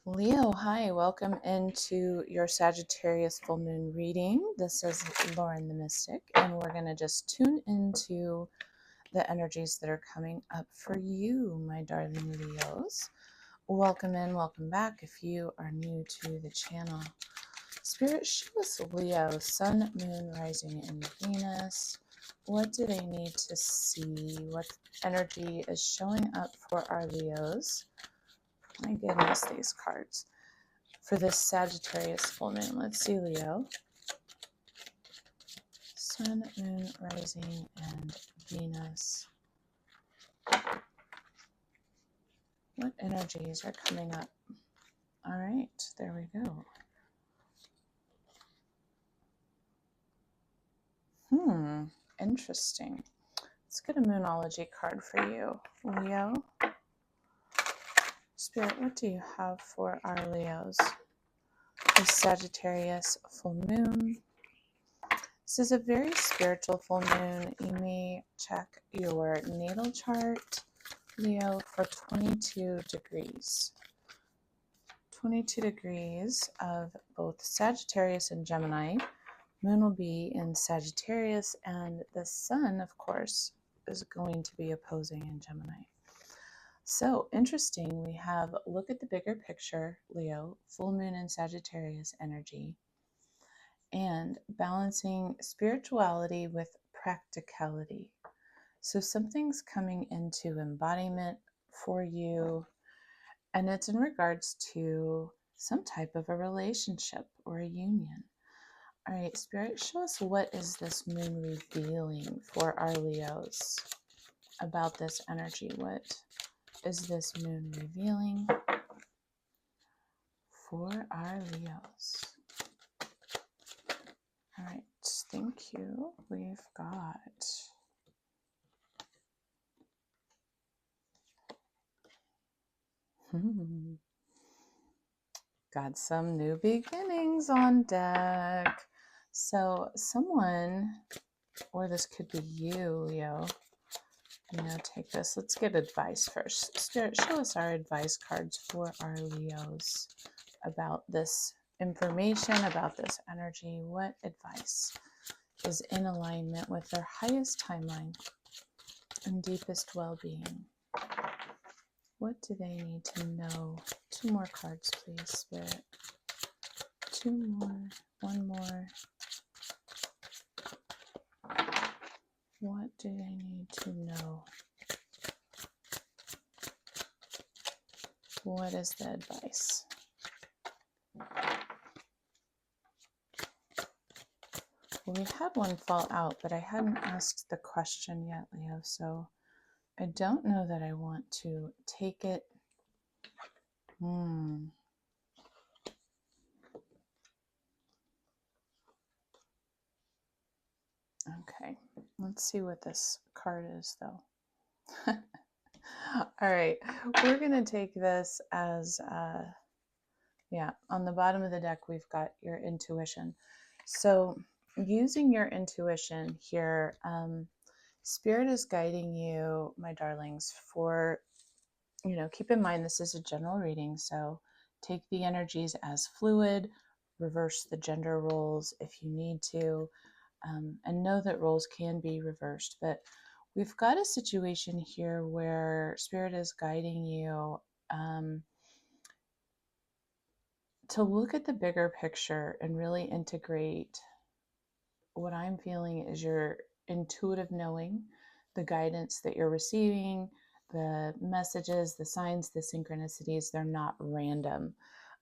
Leo, hi, welcome into your Sagittarius Full Moon reading. This is Lauren the Mystic, and we're going to just tune into the energies that are coming up for you, my darling Leos. Welcome in, welcome back if you are new to the channel. Spirit, show us Leo, Sun, Moon, Rising, and Venus. What do they need to see? What energy is showing up for our Leos? My goodness, these cards. For this Sagittarius full moon, let's see, Leo. Sun, Moon, Rising, and Venus. What energies are coming up? All right, there we go. Interesting. Let's get a Moonology card for you, Leo. Spirit, what do you have for our Leos? The Sagittarius full moon. This is a very spiritual full moon. You may check your natal chart, Leo, for 22 degrees. 22 degrees of both Sagittarius and Gemini. Moon will be in Sagittarius, and the sun, of course, is going to be opposing in Gemini. So interesting, we have look at the bigger picture, Leo, full moon in Sagittarius energy, and balancing spirituality with practicality. So something's coming into embodiment for you, and it's in regards to some type of a relationship or a union. All right, Spirit, show us what is this moon revealing for our Leos about this energy. What is this moon revealing for our Leos? All right, thank you. We've got got some new beginnings on deck. So someone, or this could be you, Leo, take this. Let's get advice first. Spirit, show us our advice cards for our Leos about this information, about this energy. What advice is in alignment with their highest timeline and deepest well-being? What do they need to know? 2 more cards, please, Spirit. 2 more. 1 more. What do they need to know? What is the advice? Well, we had one fall out, but I hadn't asked the question yet, Leo, so I don't know that I want to take it. Okay, let's see what this card is, though. All right, we're going to take this as, on the bottom of the deck, we've got your intuition. So using your intuition here, Spirit is guiding you, my darlings, for, keep in mind this is a general reading, so take the energies as fluid, reverse the gender roles if you need to, and know that roles can be reversed. But we've got a situation here where Spirit is guiding you to look at the bigger picture and really integrate what I'm feeling is your intuitive knowing, the guidance that you're receiving, the messages, the signs, the synchronicities, they're not random.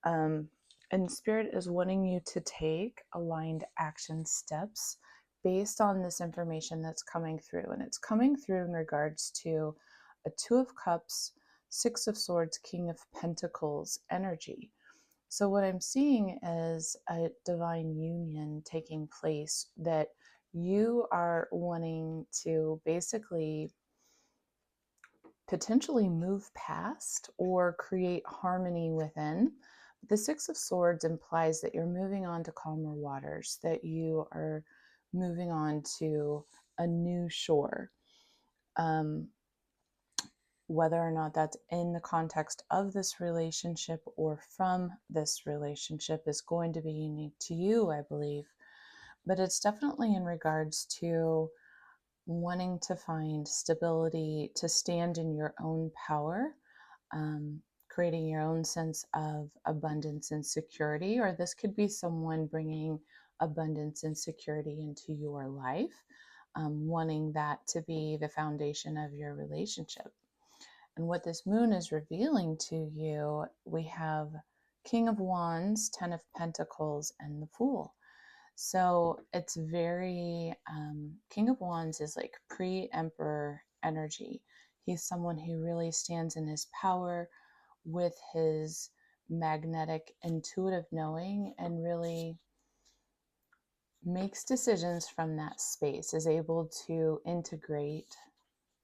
And Spirit is wanting you to take aligned action steps based on this information that's coming through. And it's coming through in regards to a 2 of Cups, 6 of Swords, King of Pentacles energy. So what I'm seeing is a divine union taking place that you are wanting to basically potentially move past or create harmony within. The 6 of Swords implies that you're moving on to calmer waters, that you are moving on to a new shore. whether or not that's in the context of this relationship or from this relationship is going to be unique to you, I believe. But it's definitely in regards to wanting to find stability, to stand in your own power, creating your own sense of abundance and security. Or this could be someone bringing abundance and security into your life, wanting that to be the foundation of your relationship. And what this moon is revealing to you, we have King of Wands, Ten of Pentacles, and the Fool. So it's very, King of Wands is like pre-emperor energy. He's someone who really stands in his power with his magnetic, intuitive knowing, and really makes decisions from that space, is able to integrate,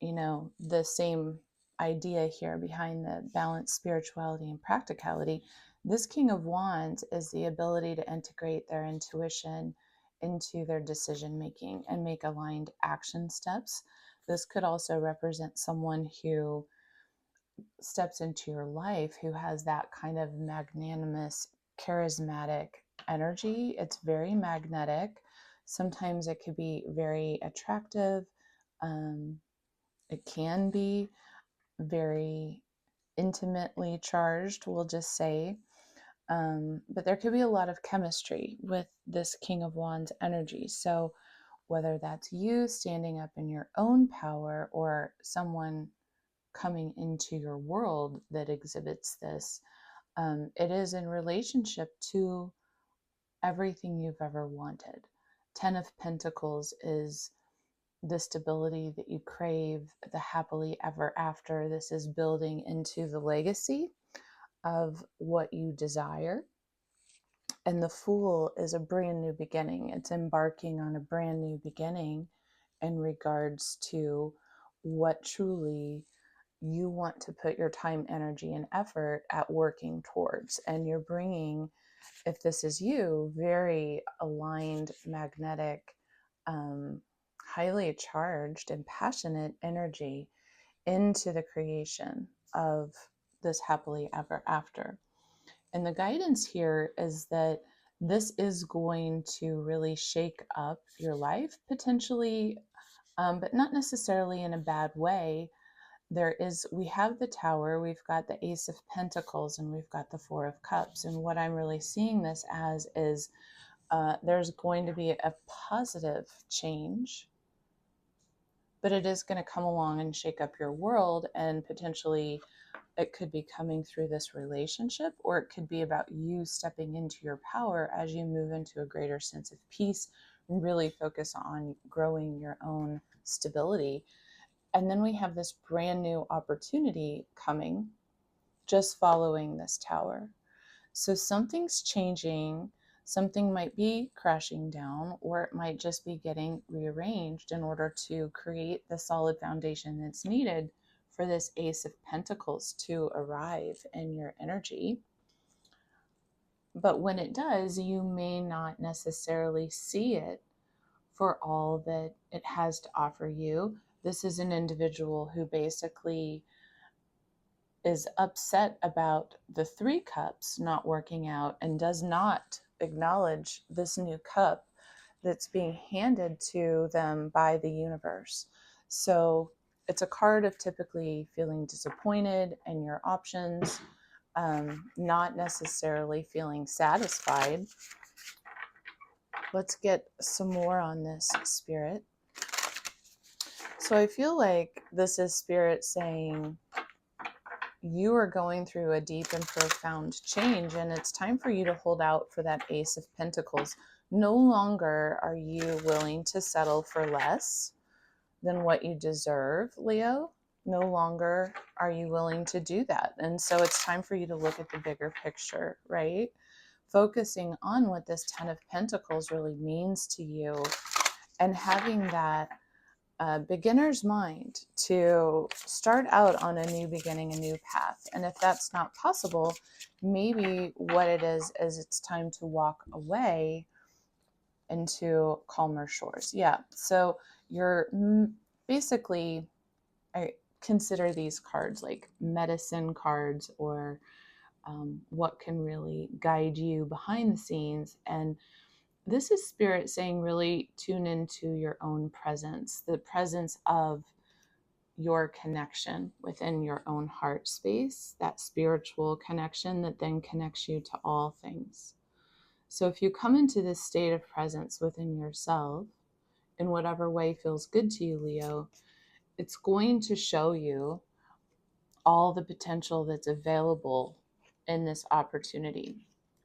the same idea here behind the balance, spirituality, and practicality. This King of Wands is the ability to integrate their intuition into their decision making and make aligned action steps. This could also represent someone who steps into your life who has that kind of magnanimous, charismatic energy. It's very magnetic. Sometimes it could be very attractive. It can be very intimately charged, we'll just say. But there could be a lot of chemistry with this King of Wands energy. So whether that's you standing up in your own power or someone coming into your world that exhibits this, it is in relationship to everything you've ever wanted. Ten of Pentacles is the stability that you crave, the happily ever after. This is building into the legacy of what you desire. And the Fool is a brand new beginning. It's embarking on a brand new beginning in regards to what truly you want to put your time, energy, and effort at working towards. And you're bringing, if this is you, very aligned, magnetic, highly charged and passionate energy into the creation of this happily ever after. And the guidance here is that this is going to really shake up your life potentially, but not necessarily in a bad way. We have the Tower, we've got the Ace of Pentacles, and we've got the Four of Cups. And what I'm really seeing this as is there's going to be a positive change, but it is going to come along and shake up your world, and potentially it could be coming through this relationship, or it could be about you stepping into your power as you move into a greater sense of peace and really focus on growing your own stability. And then we have this brand new opportunity coming just following this Tower. So something's changing. Something might be crashing down, or it might just be getting rearranged in order to create the solid foundation that's needed for this Ace of Pentacles to arrive in your energy. But when it does, you may not necessarily see it for all that it has to offer you. This is an individual who basically is upset about the Three Cups not working out and does not acknowledge this new cup that's being handed to them by the universe. So it's a card of typically feeling disappointed in your options, not necessarily feeling satisfied. Let's get some more on this, Spirit. So I feel like this is Spirit saying, you are going through a deep and profound change, and it's time for you to hold out for that Ace of Pentacles. No longer are you willing to settle for less than what you deserve, Leo. No longer are you willing to do that. And so it's time for you to look at the bigger picture, right? Focusing on what this Ten of Pentacles really means to you, and having that beginner's mind to start out on a new beginning, a new path. And if that's not possible, maybe what it is it's time to walk away into calmer shores. Yeah. So you're basically, consider these cards like medicine cards, or what can really guide you behind the scenes. And this is Spirit saying, really tune into your own presence, the presence of your connection within your own heart space, that spiritual connection that then connects you to all things. So if you come into this state of presence within yourself, in whatever way feels good to you, Leo, it's going to show you all the potential that's available in this opportunity.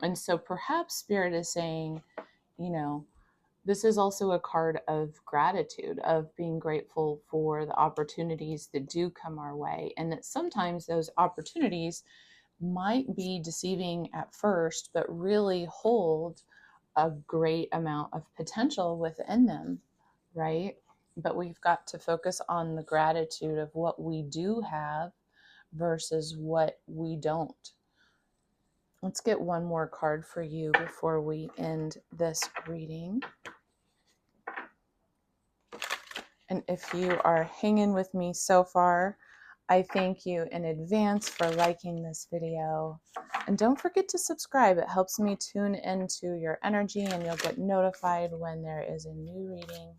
And so perhaps Spirit is saying, you know, this is also a card of gratitude, of being grateful for the opportunities that do come our way, and that sometimes those opportunities might be deceiving at first, but really hold a great amount of potential within them, right? But we've got to focus on the gratitude of what we do have versus what we don't. Let's get one more card for you before we end this reading. And if you are hanging with me so far, I thank you in advance for liking this video. And don't forget to subscribe. It helps me tune into your energy, and you'll get notified when there is a new reading.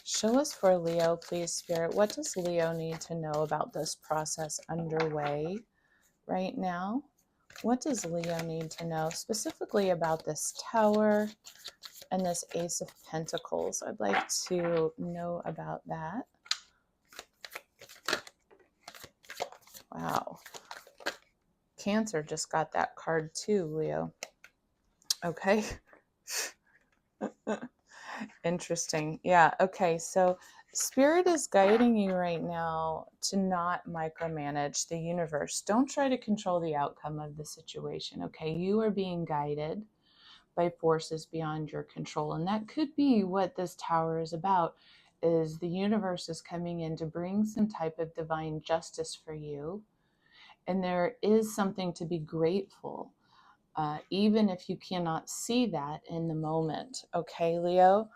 Show us for Leo, please, Spirit. What does Leo need to know about this process underway right now? What does Leo need to know specifically about this Tower and this Ace of Pentacles? I'd like to know about that. Wow. Cancer just got that card too, Leo. Okay. Interesting. Yeah. Okay. So Spirit is guiding you right now to not micromanage the universe. Don't try to control the outcome of the situation. Okay. You are being guided by forces beyond your control. And that could be what this Tower is about, is the universe is coming in to bring some type of divine justice for you. And there is something to be grateful, even if you cannot see that in the moment. Okay, Leo?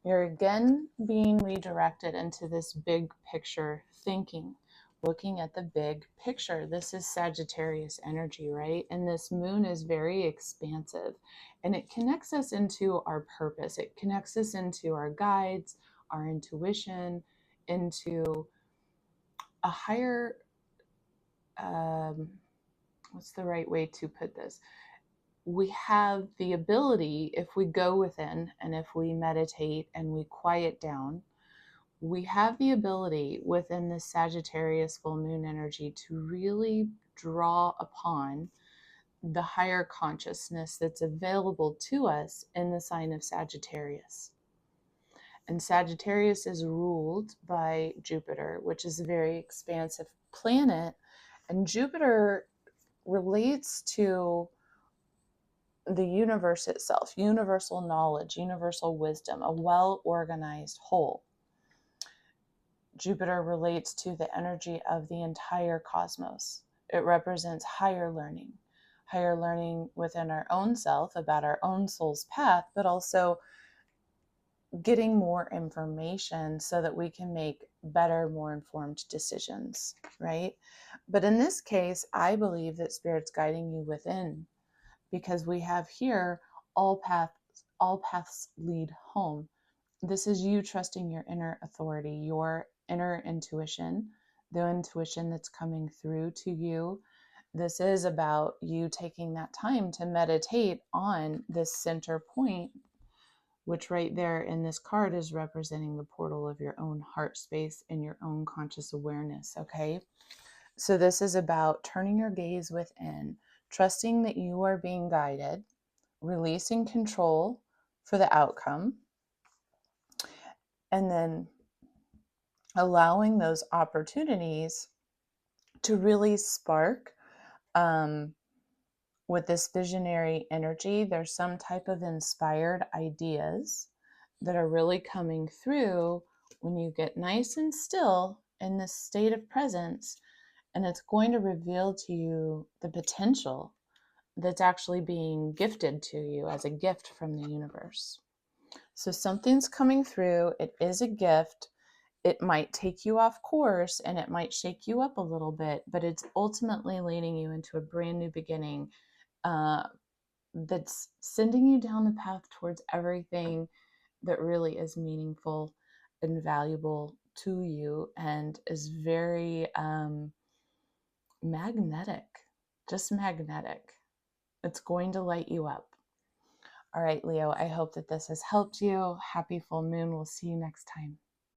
You're again being redirected into this big picture thinking, looking at the big picture. This is Sagittarius energy, right? And this moon is very expansive, and it connects us into our purpose. It connects us into our guides, our intuition, into a higher, what's the right way to put this? We have the ability, if we go within and if we meditate and we quiet down, we have the ability within this Sagittarius full moon energy to really draw upon the higher consciousness that's available to us in the sign of Sagittarius. And Sagittarius is ruled by Jupiter, which is a very expansive planet. And Jupiter relates to the universe itself, universal knowledge, universal wisdom, a well-organized whole. Jupiter relates to the energy of the entire cosmos. It represents higher learning within our own self about our own soul's path, but also getting more information so that we can make better, more informed decisions, right? But in this case, I believe that Spirit's guiding you within, because we have here all paths lead home. This is you trusting your inner authority, your inner intuition, the intuition that's coming through to you. This is about you taking that time to meditate on this center point, which right there in this card is representing the portal of your own heart space and your own conscious awareness, okay? So this is about turning your gaze within, trusting that you are being guided, releasing control for the outcome, and then allowing those opportunities to really spark. With this visionary energy, there's some type of inspired ideas that are really coming through when you get nice and still in this state of presence, and it's going to reveal to you the potential that's actually being gifted to you as a gift from the universe. So something's coming through. It is a gift. it might take you off course and it might shake you up a little bit, but it's ultimately leading you into a brand new beginning that's sending you down the path towards everything that really is meaningful and valuable to you and is very magnetic, just magnetic. It's going to light you up. All right, Leo, I hope that this has helped you. Happy full moon. We'll see you next time.